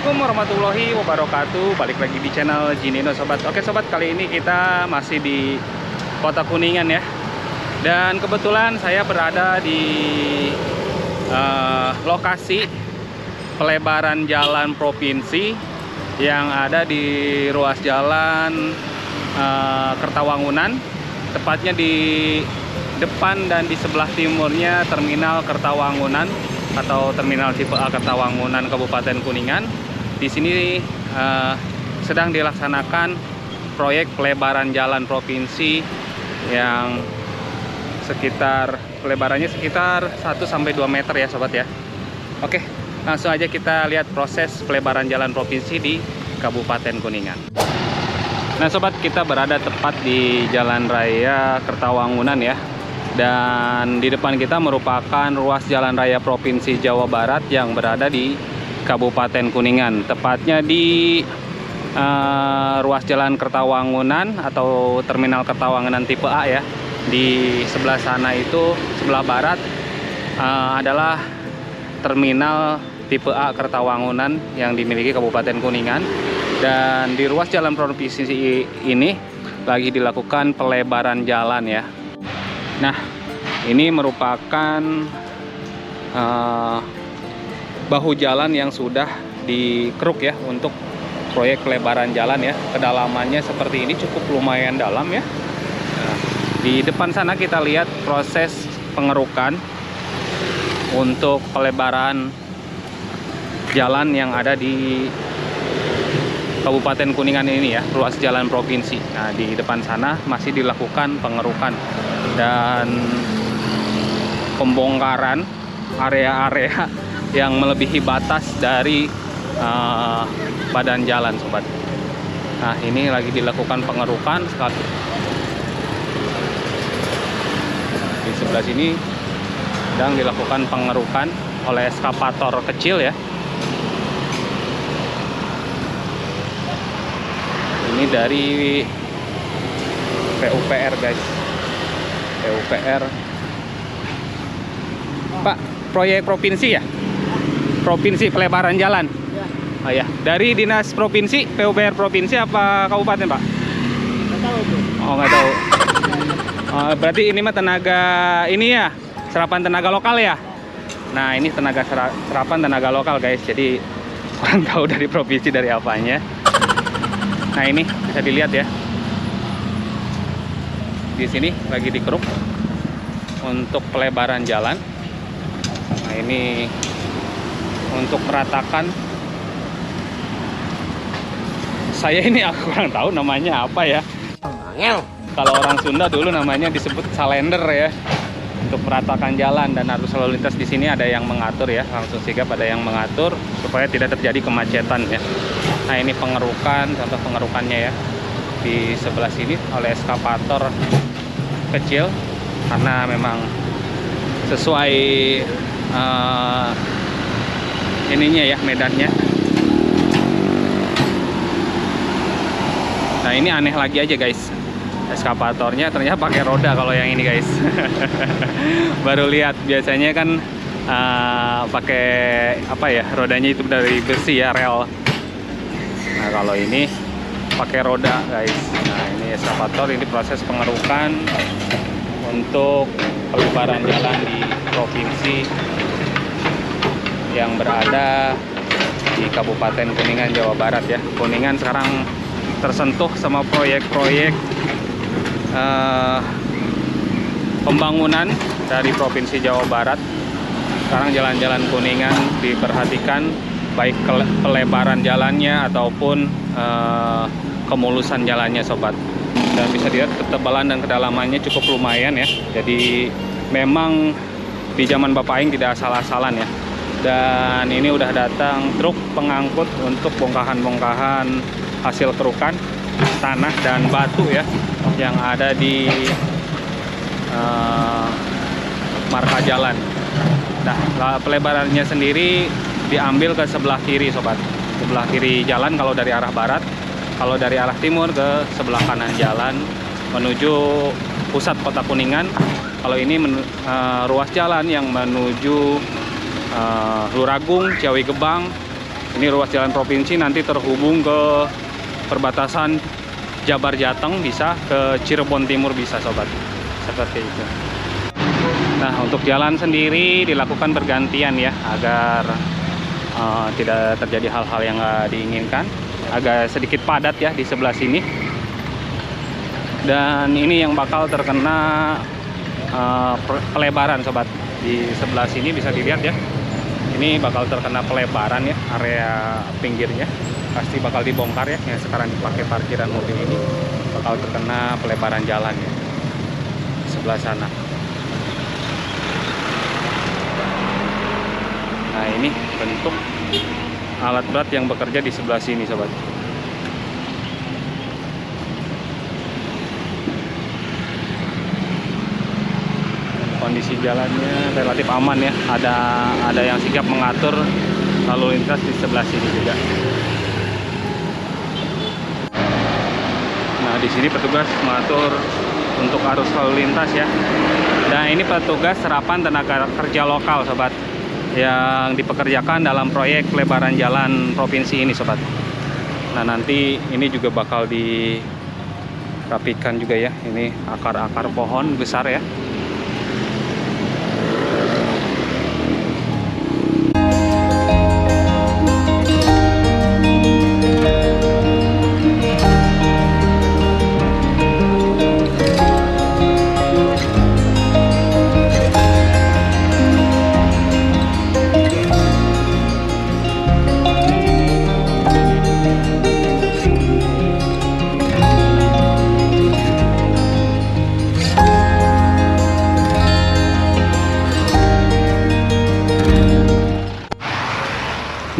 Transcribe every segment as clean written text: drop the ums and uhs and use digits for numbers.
Assalamualaikum warahmatullahi wabarakatuh. Balik lagi di channel Jinino sobat. Oke sobat, kali ini kita masih di Kota Kuningan ya. Dan kebetulan saya berada di lokasi pelebaran jalan provinsi yang ada di ruas jalan Kertawangunan, tepatnya di depan dan di sebelah timurnya Terminal Kertawangunan atau Terminal Tipe A Kertawangunan Kabupaten Kuningan. Di sini sedang dilaksanakan proyek pelebaran jalan provinsi yang pelebarannya sekitar 1-2 meter ya sobat ya. Oke, langsung aja kita lihat proses pelebaran jalan provinsi di Kabupaten Kuningan. Nah sobat, kita berada tepat di Jalan Raya Kertawangunan ya. Dan di depan kita merupakan ruas jalan raya Provinsi Jawa Barat yang berada di Kabupaten Kuningan, tepatnya di ruas jalan Kertawangunan atau Terminal Kertawangunan Tipe A ya. Di sebelah sana itu, sebelah barat adalah Terminal Tipe A Kertawangunan yang dimiliki Kabupaten Kuningan. Dan di ruas jalan provinsi ini lagi dilakukan pelebaran jalan ya. Nah, ini merupakan bahu jalan yang sudah dikeruk ya untuk proyek pelebaran jalan ya. Kedalamannya seperti ini, cukup lumayan dalam ya. Nah, di depan sana kita lihat proses pengerukan untuk pelebaran jalan yang ada di Kabupaten Kuningan ini ya, ruas jalan provinsi. Nah, di depan sana masih dilakukan pengerukan dan pembongkaran area-area yang melebihi batas dari badan jalan sobat. Nah, ini lagi dilakukan pengerukan sekali. Di sebelah sini sedang dilakukan pengerukan oleh eskavator kecil ya. Ini dari PUPR guys, PUPR. Pak, proyek provinsi ya? Provinsi pelebaran jalan? Ya. Oh ya, dari dinas provinsi, PUPR provinsi apa kabupaten Pak? Nggak tahu tuh. Oh nggak tahu. Berarti ini mah tenaga ini ya, serapan tenaga lokal ya? Nah ini serapan tenaga lokal guys, jadi kurang tahu dari provinsi dari apanya. Nah ini bisa dilihat ya, di sini lagi dikeruk untuk pelebaran jalan. Nah ini untuk meratakan. Saya ini aku kurang tahu namanya apa ya. Kalau orang Sunda dulu namanya disebut salender ya, untuk meratakan jalan dan arus lalu lintas. Di sini ada yang mengatur ya, langsung sigap ada yang mengatur supaya tidak terjadi kemacetan ya. Nah ini pengerukan, contoh pengerukannya ya, di sebelah sini oleh eskavator kecil karena memang sesuai ininya ya, medannya. Nah ini aneh lagi aja guys, eskavatornya ternyata pakai roda kalau yang ini guys. Baru lihat, biasanya kan pakai apa ya, rodanya itu dari besi ya, rel. Nah kalau ini pakai roda guys. Nah ini eskavator, ini proses pengerukan untuk pelebaran jalan di provinsi yang berada di Kabupaten Kuningan Jawa Barat ya. Kuningan sekarang tersentuh sama proyek-proyek pembangunan dari Provinsi Jawa Barat. Sekarang jalan-jalan Kuningan diperhatikan, baik pelebaran jalannya ataupun kemulusan jalannya sobat. Dan bisa dilihat ketebalan dan kedalamannya cukup lumayan ya. Jadi memang di zaman Bapak Aing tidak asal-asalan ya. Dan ini udah datang truk pengangkut untuk bongkahan-bongkahan hasil kerukan tanah dan batu ya, yang ada di marka jalan. Nah, pelebarannya sendiri diambil ke sebelah kiri sobat, sebelah kiri jalan kalau dari arah barat. Kalau dari arah timur ke sebelah kanan jalan menuju pusat Kota Kuningan. Kalau ini ruas jalan yang menuju Luragung, Ciawi Gebang, Ini ruas jalan provinsi nanti terhubung ke perbatasan Jabar Jateng, bisa ke Cirebon Timur bisa sobat, seperti itu. Nah, untuk jalan sendiri dilakukan bergantian ya, agar tidak terjadi hal-hal yang nggak diinginkan. Agak sedikit padat ya di sebelah sini. Dan ini yang bakal terkena pelebaran sobat. Di sebelah sini bisa dilihat ya. Ini bakal terkena pelebaran ya, area pinggirnya. Pasti bakal dibongkar ya, yang sekarang dipakai parkiran mobil ini. Bakal terkena pelebaran jalan ya. Sebelah sana. Nah, ini bentuk alat berat yang bekerja di sebelah sini sobat. Kondisi jalannya relatif aman ya. Ada yang sigap mengatur lalu lintas di sebelah sini juga. Nah, di sini petugas mengatur untuk arus lalu lintas ya. Dan ini petugas serapan tenaga kerja lokal sobat, yang dipekerjakan dalam proyek pelebaran jalan provinsi ini sobat. Nah, nanti ini juga bakal dirapikan juga ya. Ini akar-akar pohon besar ya.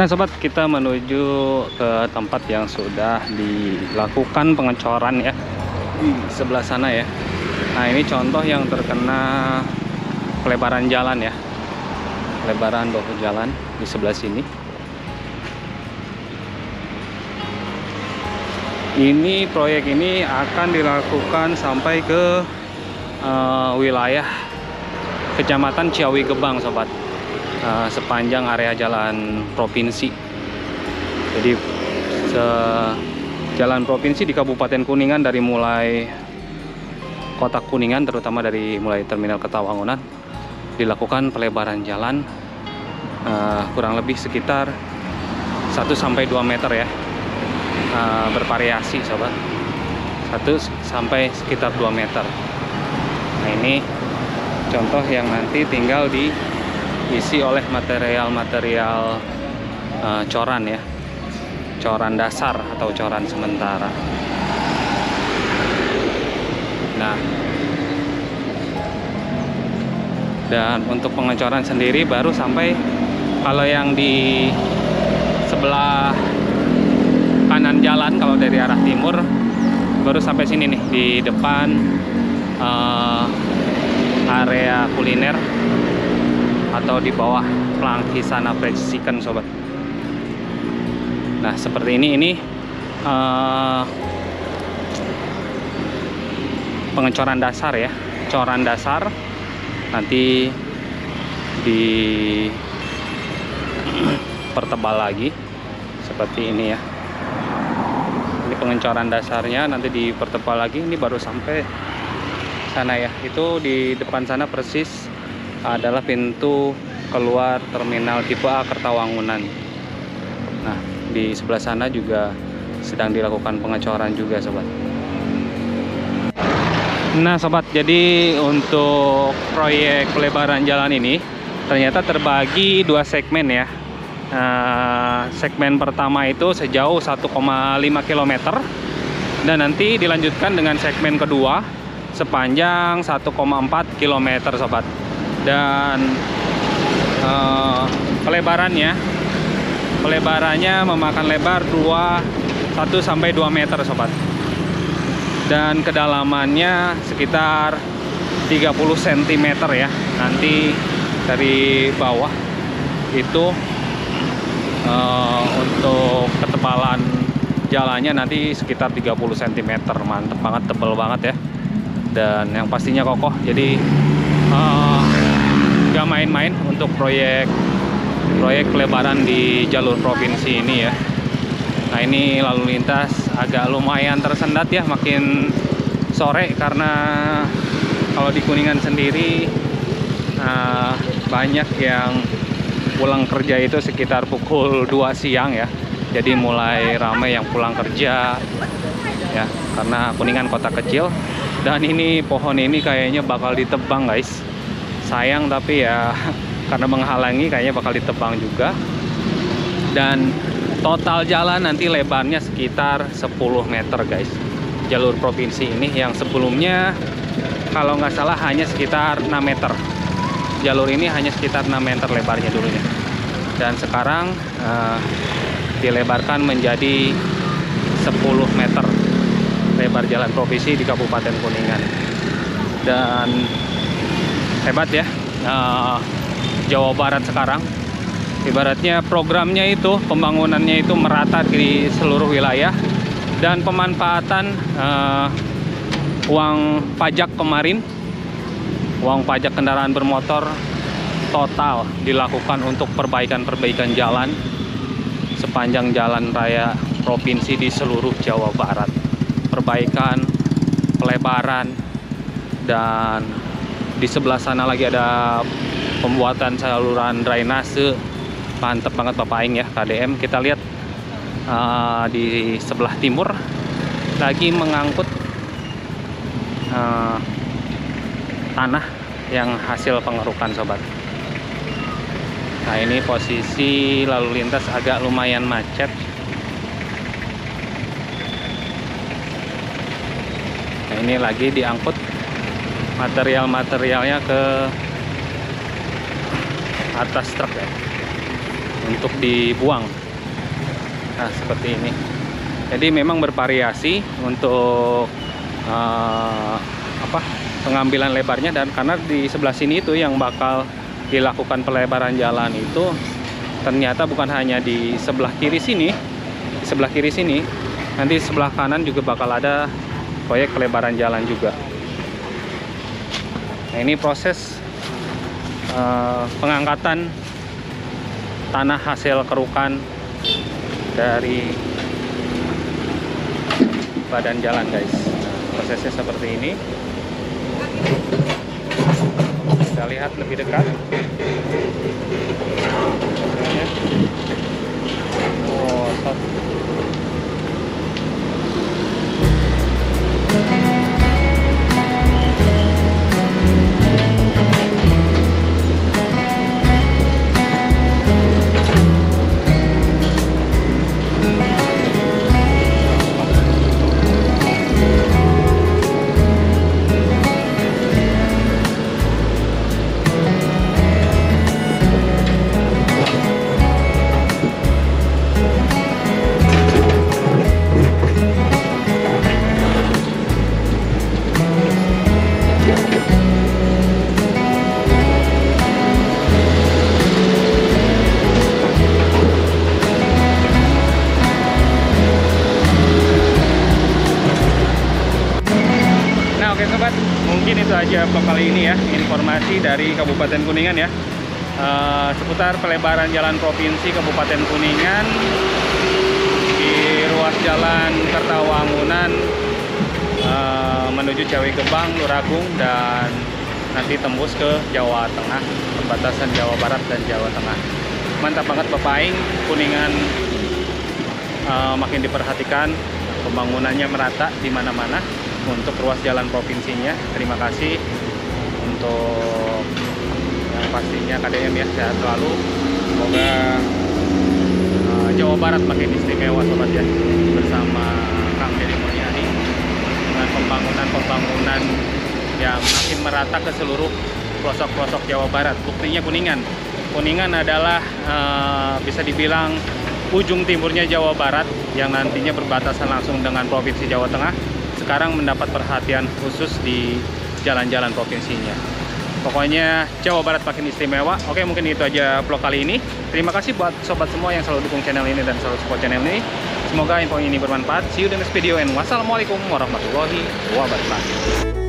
Nah sobat, kita menuju ke tempat yang sudah dilakukan pengecoran ya, di sebelah sana ya. Nah, ini contoh yang terkena pelebaran jalan ya, pelebaran bahu jalan di sebelah sini. Ini proyek ini akan dilakukan sampai ke wilayah Kecamatan Ciawi Gebang sobat. Sepanjang area jalan provinsi. Jadi jalan provinsi di Kabupaten Kuningan, dari mulai kota Kuningan, terutama dari mulai Terminal Kertawangunan, dilakukan pelebaran jalan kurang lebih sekitar 1-2 meter ya, bervariasi sobat, 1 sampai sekitar 2 meter. Nah, ini contoh yang nanti tinggal diisi oleh material-material coran ya, coran dasar atau coran sementara. Nah, dan untuk pengecoran sendiri baru sampai, kalau yang di sebelah kanan jalan kalau dari arah timur, baru sampai sini nih, di depan area kuliner atau di bawah Pelangkisana Fried Chicken sobat. Nah, seperti ini pengecoran dasar ya, coran dasar nanti dipertebal lagi seperti ini ya. Ini pengecoran dasarnya nanti dipertebal lagi. Ini baru sampai sana ya. Itu di depan sana persis adalah pintu keluar terminal tipe A Kertawangunan. Nah, di sebelah sana juga sedang dilakukan pengecoran juga sobat. Nah sobat, jadi untuk proyek pelebaran jalan ini ternyata terbagi 2 segmen ya. Segmen pertama itu sejauh 1,5 km, dan nanti dilanjutkan dengan segmen kedua sepanjang 1,4 km sobat. Dan pelebarannya memakan lebar 1-2 meter sobat, dan kedalamannya sekitar 30 cm ya. Nanti dari bawah itu untuk ketebalan jalannya nanti sekitar 30 cm. Mantep banget, tebal banget ya, dan yang pastinya kokoh. Jadi gak main-main untuk proyek proyek pelebaran di jalur provinsi ini ya. Nah, ini lalu lintas agak lumayan tersendat ya makin sore, karena kalau di Kuningan sendiri banyak yang pulang kerja itu sekitar pukul 2 siang ya. Jadi mulai ramai yang pulang kerja ya, karena Kuningan kota kecil. Dan ini pohon ini kayaknya bakal ditebang guys. Sayang tapi ya karena menghalangi kayaknya bakal ditebang juga. Dan total jalan nanti lebarnya sekitar 10 meter guys. Jalur provinsi ini yang sebelumnya kalau nggak salah hanya sekitar 6 meter. Jalur ini hanya sekitar 6 meter lebarnya dulunya. Dan sekarang dilebarkan menjadi 10 meter lebar jalan provinsi di Kabupaten Kuningan. Dan hebat ya, Jawa Barat sekarang ibaratnya programnya itu, pembangunannya itu merata di seluruh wilayah. Dan pemanfaatan uang pajak kemarin, uang pajak kendaraan bermotor total dilakukan untuk perbaikan jalan sepanjang jalan raya provinsi di seluruh Jawa Barat. Perbaikan, pelebaran, dan di sebelah sana lagi ada pembuatan saluran drainase. Mantep banget Bapak Aing ya, KDM. Kita lihat di sebelah timur lagi mengangkut tanah yang hasil pengerukan sobat. Nah, ini posisi lalu lintas agak lumayan macet. Nah, ini lagi diangkut material-materialnya ke atas truk ya, untuk dibuang. Nah, seperti ini. Jadi memang bervariasi untuk pengambilan lebarnya. Dan karena di sebelah sini itu yang bakal dilakukan pelebaran jalan itu ternyata bukan hanya di sebelah kiri sini, nanti di sebelah kanan juga bakal ada proyek pelebaran jalan juga. Nah, ini proses pengangkatan tanah hasil kerukan dari badan jalan guys. Nah, prosesnya seperti ini. Kita lihat lebih dekat. Oh, stop. Oke sobat, mungkin itu aja vlog kali ini ya, informasi dari Kabupaten Kuningan ya, seputar pelebaran jalan provinsi Kabupaten Kuningan di ruas jalan Kertawangunan menuju Ciawi Gebang, Luragung, dan nanti tembus ke Jawa Tengah, perbatasan Jawa Barat dan Jawa Tengah. Mantap banget Bapak Aing, Kuningan makin diperhatikan, pembangunannya merata di mana-mana untuk ruas jalan provinsinya. Terima kasih untuk yang pastinya KDM ya, sehat selalu. Semoga Jawa Barat makin istimewa sobat ya, bersama Kang Deddy Mulyadi dengan pembangunan yang makin merata ke seluruh pelosok-pelosok Jawa Barat. Buktinya Kuningan adalah bisa dibilang ujung timurnya Jawa Barat yang nantinya berbatasan langsung dengan Provinsi Jawa Tengah. Sekarang mendapat perhatian khusus di jalan-jalan provinsinya. Pokoknya Jawa Barat makin istimewa. Oke, mungkin itu aja vlog kali ini. Terima kasih buat sobat semua yang selalu dukung channel ini dan selalu support channel ini. Semoga info ini bermanfaat. See you in the next video and wassalamualaikum warahmatullahi wabarakatuh.